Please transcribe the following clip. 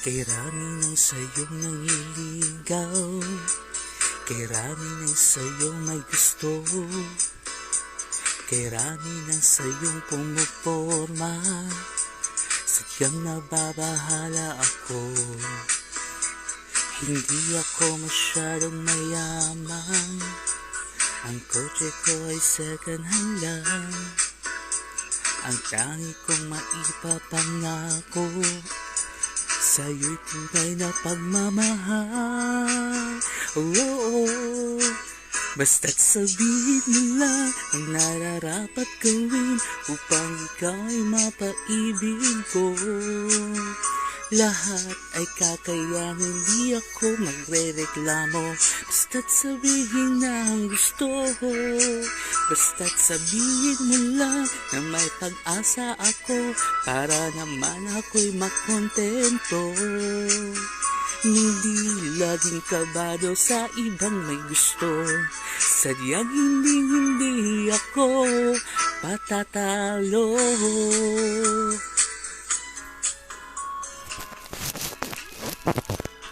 Kay rami ng sayong nangiligaw, kay rami ng sayong may gusto, kay rami ng sayong pumuporma, sadyang nababahala ako. Hindi ako masyadong mayaman, ang kotse ko ay second hand lang. Ang tangi kong maipapangako sa'yo'y tunay na pagmamahal. Oh, basta't sabihin mo lang ang nararapat gawin upang ikaw ay mapaibig ko. Lahat ay kakayanin, di ako magrereklamo. Basta't sabihin na ang gusto, basta't sabihin mo lang na may pag-asa ako, para naman ako'y makontento. Hindi laging kabado sa ibang may gusto, sadyang hindi ako patatalo.